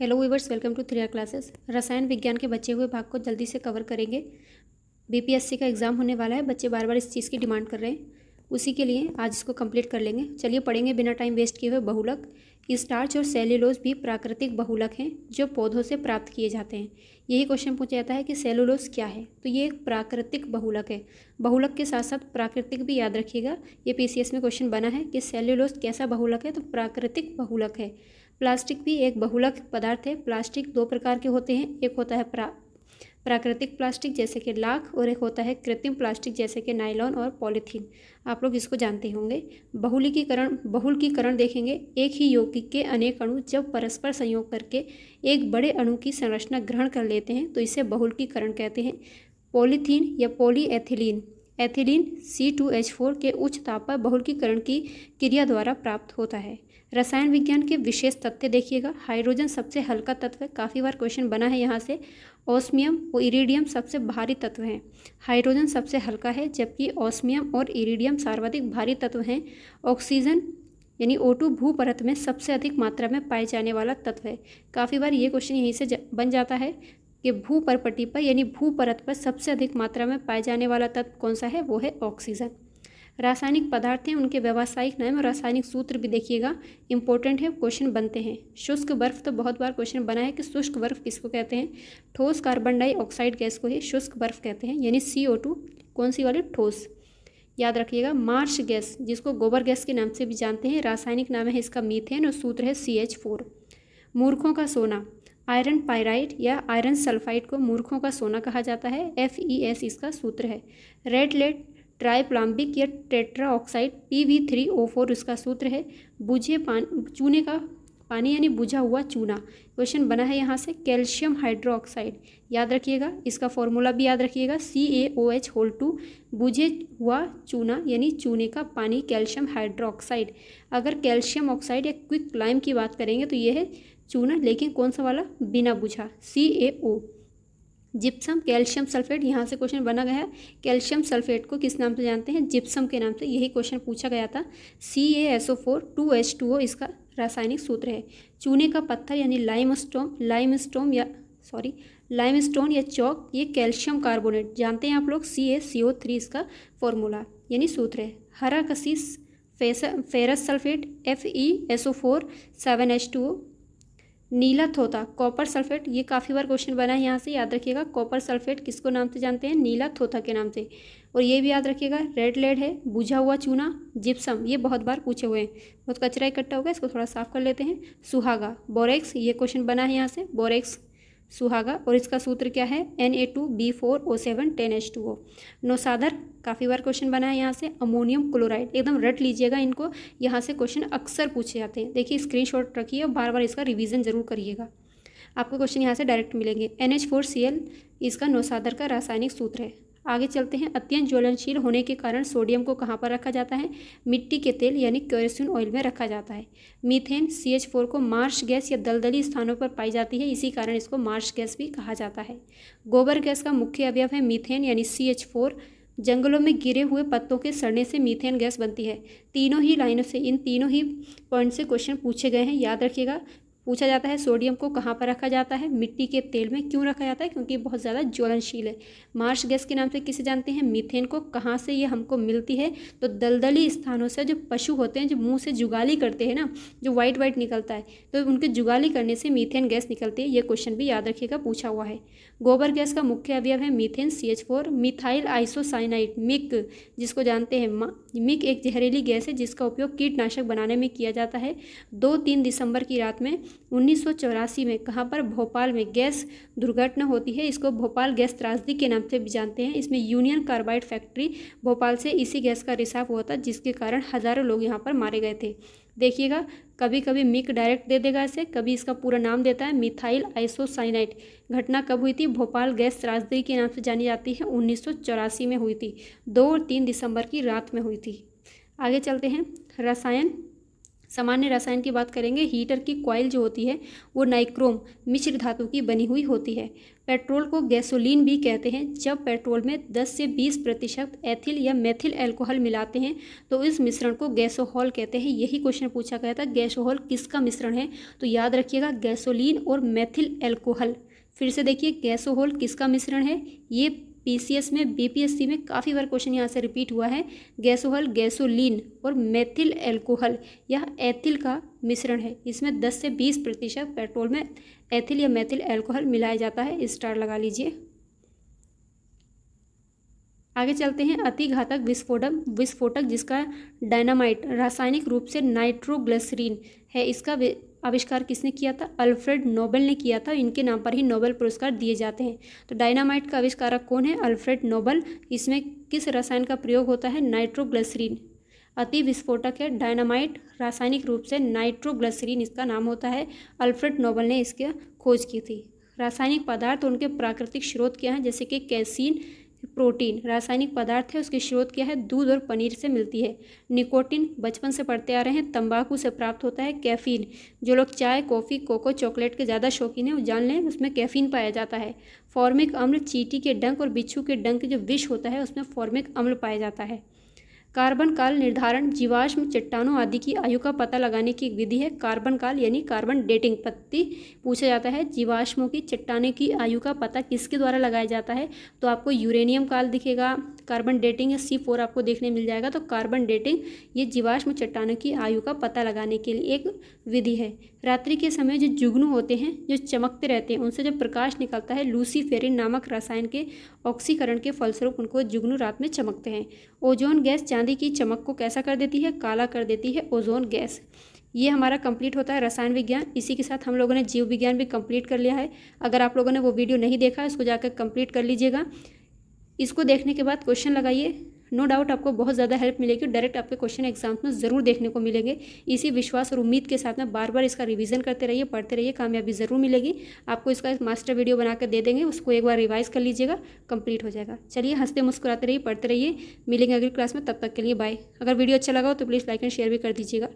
Hello viewers, welcome to 3R classes. रसायन विज्ञान के बचे हुए भाग को जल्दी से कवर करेंगे। बीपीएससी का एग्ज़ाम होने वाला है, बच्चे बार बार इस चीज़ की डिमांड कर रहे हैं, उसी के लिए आज इसको कंप्लीट कर लेंगे। चलिए पढ़ेंगे बिना टाइम वेस्ट किए हुए। बहुलक। स्टार्च और सेल्यूलोज भी प्राकृतिक बहुलक हैं जो पौधों से प्राप्त किए जाते हैं। यही क्वेश्चन पूछा जाता है कि सेलुलोज क्या है, तो ये एक प्राकृतिक बहुलक है। बहुलक के साथ साथ प्राकृतिक भी याद रखिएगा। ये पीसीएस में क्वेश्चन बना है कि सेल्यूलोज कैसा बहुलक है, तो प्राकृतिक बहुलक है। प्लास्टिक भी एक बहुलक पदार्थ है। प्लास्टिक दो प्रकार के होते हैं, एक होता है प्राकृतिक प्लास्टिक जैसे कि लाख, और एक होता है कृत्रिम प्लास्टिक जैसे कि नायलॉन और पॉलीथीन। आप लोग इसको जानते होंगे। बहुलकीकरण देखेंगे। एक ही यौगिक के अनेक अणु जब परस्पर संयोग करके एक बड़े अणु की संरचना ग्रहण कर लेते हैं तो इसे बहुलकीकरण कहते हैं। पॉलीथीन या पॉलीएथिलीन, एथिलीन C2H4 के उच्च ताप पर बहुलकीकरण की क्रिया द्वारा प्राप्त होता है। रसायन विज्ञान के विशेष तथ्य देखिएगा। हाइड्रोजन सबसे हल्का तत्व है, काफ़ी बार क्वेश्चन बना है यहाँ से। ऑस्मियम और इरिडियम सबसे भारी तत्व हैं। हाइड्रोजन सबसे हल्का है, जबकि ऑस्मियम और इरिडियम सर्वाधिक भारी तत्व हैं। ऑक्सीजन यानी O2 भूपरत में सबसे अधिक मात्रा में पाए जाने वाला तत्व है। काफ़ी बार ये क्वेश्चन यहीं से बन जाता है कि भूपरपट्टी पर यानी भूपरत पर सबसे अधिक मात्रा में पाए जाने वाला तत्व कौन सा है, वो है ऑक्सीजन। रासायनिक पदार्थ हैं, उनके व्यावसायिक नाम और रासायनिक सूत्र भी देखिएगा, इंपॉर्टेंट है, क्वेश्चन बनते हैं। शुष्क बर्फ, तो बहुत बार क्वेश्चन बना है कि शुष्क बर्फ किसको कहते हैं। ठोस कार्बन डाइऑक्साइड गैस को ही शुष्क बर्फ कहते हैं, यानी CO2 कौन सी वाली, ठोस। याद रखिएगा। मार्श गैस, जिसको गोबर गैस के नाम से भी जानते हैं, रासायनिक नाम है इसका मीथेन और सूत्र है CH4। मूर्खों का सोना, आयरन पाइराइड या आयरन सल्फाइड को मूर्खों का सोना कहा जाता है। FeS इसका सूत्र है। रेड लेड ट्राइप्लाम्बिक या टेट्रा ऑक्साइड PV3O4 इसका सूत्र है। बुझे चूने का पानी यानी बुझा हुआ चूना, क्वेश्चन बना है यहाँ से। कैल्शियम हाइड्रोक्साइड याद रखिएगा, इसका फॉर्मूला भी याद रखिएगा, CaOH2। बुझे हुआ चूना यानी चूने का पानी कैल्शियम हाइड्रोक्साइड। अगर कैल्शियम ऑक्साइड या क्विक लाइम की बात करेंगे तो ये है चूना, लेकिन कौन सा वाला, बिना बुझा, CaO। जिप्सम, कैल्शियम सल्फेट, यहाँ से क्वेश्चन बना गया है। कैल्शियम सल्फेट को किस नाम से जानते हैं, जिप्सम के नाम से, यही क्वेश्चन पूछा गया था। CaSO4 2H2O इसका रासायनिक सूत्र है। चूने का पत्थर यानी लाइमस्टोन या चौक, ये कैल्शियम कार्बोनेट जानते हैं आप लोग, CaCO3 इसका फॉर्मूला यानी सूत्र है। हरा cassis ferrous sulphate FeSO4 7H2O। नीला थोथा, कॉपर सल्फेट, ये काफ़ी बार क्वेश्चन बना है यहाँ से, याद रखिएगा। कॉपर सल्फेट किसको नाम से जानते हैं, नीला थोथा के नाम से। और ये भी याद रखिएगा, रेड लेड है, बुझा हुआ चूना। जिप्सम, ये बहुत बार पूछे हुए हैं, बहुत कचरा इकट्ठा हो गया, इसको थोड़ा साफ कर लेते हैं। सुहागा, बोरेक्स, ये क्वेश्चन बना है यहाँ से, बोरेक्स सुहागा, और इसका सूत्र क्या है, Na2B4O7 10H2O। नौसाधर, काफ़ी बार क्वेश्चन बना है यहाँ से। अमोनियम क्लोराइड, एकदम रट लीजिएगा इनको, यहाँ से क्वेश्चन अक्सर पूछे जाते हैं। देखिए स्क्रीनशॉट रखिए और बार बार इसका रिवीजन जरूर करिएगा, आपको क्वेश्चन यहाँ से डायरेक्ट मिलेंगे। NH4Cl इसका नौसाधर का रासायनिक सूत्र है। आगे चलते हैं। अत्यंत ज्वलनशील होने के कारण सोडियम को कहाँ पर रखा जाता है, मिट्टी के तेल यानी केरोसिन ऑयल में रखा जाता है। मीथेन CH4 को मार्श गैस या दलदली स्थानों पर पाई जाती है, इसी कारण इसको मार्श गैस भी कहा जाता है। गोबर गैस का मुख्य अवयव है मीथेन यानी CH4। जंगलों में गिरे हुए पत्तों के सड़ने से मीथेन गैस बनती है। तीनों ही लाइनों से, इन तीनों ही पॉइंट से क्वेश्चन पूछे गए हैं, याद रखिएगा। पूछा जाता है सोडियम को कहाँ पर रखा जाता है, मिट्टी के तेल में। क्यों रखा जाता है, क्योंकि बहुत ज़्यादा ज्वलनशील है। मार्श गैस के नाम से किसे जानते हैं, मीथेन को। कहाँ से ये हमको मिलती है, तो दलदली स्थानों से। जो पशु होते हैं जो मुंह से जुगाली करते हैं ना, जो वाइट वाइट निकलता है, तो उनके जुगाली करने से मीथेन गैस निकलती है। ये क्वेश्चन भी याद रखिएगा, पूछा हुआ है। गोबर गैस का मुख्य अवयव है methane CH4। Methyl isocyanide Mick, जिसको जानते हैं मिक, एक जहरीली गैस है जिसका उपयोग कीटनाशक बनाने में किया जाता है। 2-3 दिसंबर की रात में 1984 में कहाँ पर, भोपाल में गैस दुर्घटना होती है। इसको भोपाल गैस त्रासदी के नाम से भी जानते हैं। इसमें यूनियन कार्बाइड फैक्ट्री भोपाल से इसी गैस का रिसाव हुआ था, जिसके कारण हज़ारों लोग यहाँ पर मारे गए थे। देखिएगा, कभी कभी मिक डायरेक्ट दे देगा इसे, कभी इसका पूरा नाम देता है, मिथाइल आइसोसाइनाइड। घटना कब हुई थी, भोपाल गैस त्रासदी के नाम से जानी जाती है, 1984 में हुई थी। 2 और 3 दिसंबर की रात में हुई थी। आगे चलते हैं। रसायन सामान्य रसायन की बात करेंगे, हीटर की कॉइल जो होती है वो नाइक्रोम मिश्र धातु की बनी हुई होती है। पेट्रोल को गैसोलीन भी कहते हैं। जब पेट्रोल में 10 से 20% एथिल या मेथिल अल्कोहल मिलाते हैं तो इस मिश्रण को गैसोहॉल कहते हैं। यही क्वेश्चन पूछा गया था, गैसोहॉल किसका मिश्रण है, तो याद रखिएगा गैसोलीन और मेथिल अल्कोहल। फिर से देखिए, गैसोहॉल किसका मिश्रण है, ये पीसीएस में बीपीएससी में काफ़ी बार क्वेश्चन यहाँ से रिपीट हुआ है। गैसोहॉल गैसोलीन और मेथिल अल्कोहल यह एथिल का मिश्रण है। इसमें 10 से 20% पेट्रोल में एथिल या मेथिल अल्कोहल मिलाया जाता है। स्टार लगा लीजिए। आगे चलते हैं, अति घातक विस्फोटक जिसका डायनामाइट रासायनिक रूप से नाइट्रोग्लिसरीन है, इसका आविष्कार किसने किया था, अल्फ्रेड नोबेल ने किया था। इनके नाम पर ही नोबेल पुरस्कार दिए जाते हैं। तो डायनामाइट का आविष्कारक कौन है, अल्फ्रेड नोबेल। इसमें किस रसायन का प्रयोग होता है, नाइट्रोग्लिसरीन। अति विस्फोटक है डायनामाइट, रासायनिक रूप से नाइट्रोग्लिसरीन इसका नाम होता है। अल्फ्रेड नोबेल ने इसकी खोज की थी। रासायनिक पदार्थ उनके प्राकृतिक स्रोत क्या हैं, जैसे कि कैसीन प्रोटीन रासायनिक पदार्थ है, उसके स्रोत क्या है, दूध और पनीर से मिलती है। निकोटिन बचपन से पढ़ते आ रहे हैं, तंबाकू से प्राप्त होता है। कैफीन, जो लोग चाय कॉफ़ी कोको चॉकलेट के ज़्यादा शौकीन हैं वो जान लें, उसमें कैफीन पाया जाता है। फॉर्मिक अम्ल, चींटी के डंक और बिच्छू के डंक जो विष होता है उसमें फॉर्मिक अम्ल पाया जाता है। कार्बन काल निर्धारण जीवाश्म चट्टानों आदि की आयु का पता लगाने की एक विधि है। कार्बन काल यानी कार्बन डेटिंग पद्धति पूछा जाता है। जीवाश्मों की चट्टाने की आयु का पता किसके द्वारा लगाया जाता है, तो आपको यूरेनियम काल दिखेगा, कार्बन डेटिंग या C4 आपको देखने मिल जाएगा। तो कार्बन डेटिंग ये जीवाश्म चट्टानों की आयु का पता लगाने के लिए एक विधि है। रात्रि के समय जो जुगनू होते हैं जो चमकते रहते हैं, उनसे जब प्रकाश निकलता है लूसीफेरिन नामक रसायन के ऑक्सीकरण के फलस्वरूप उनको जुगनू रात में चमकते हैं। ओजोन गैस चांदी की चमक को कैसा कर देती है, काला कर देती है ओजोन गैस। ये हमारा कंप्लीट होता है रसायन विज्ञान। इसी के साथ हम लोगों ने जीव विज्ञान भी कंप्लीट कर लिया है। अगर आप लोगों ने वो वीडियो नहीं देखा है उसको जाकर कंप्लीट कर लीजिएगा। इसको देखने के बाद क्वेश्चन लगाइए, नो डाउट आपको बहुत ज़्यादा हेल्प मिलेगी। डायरेक्ट आपके क्वेश्चन एग्जाम में ज़रूर देखने को मिलेंगे। इसी विश्वास और उम्मीद के साथ में बार बार इसका रिवीजन करते रहिए, पढ़ते रहिए, कामयाबी ज़रूर मिलेगी। आपको इसका एक मास्टर वीडियो बना कर दे देंगे, उसको एक बार रिवाइज कर लीजिएगा, कंप्लीट हो जाएगा। चलिए, हंसते मुस्कुराते रहिए, पढ़ते रहिए। मिलेंगे अगली क्लास में, तब तक के लिए बाय। अगर वीडियो अच्छा लगा हो तो प्लीज़ लाइक एंड शेयर भी कर दीजिएगा।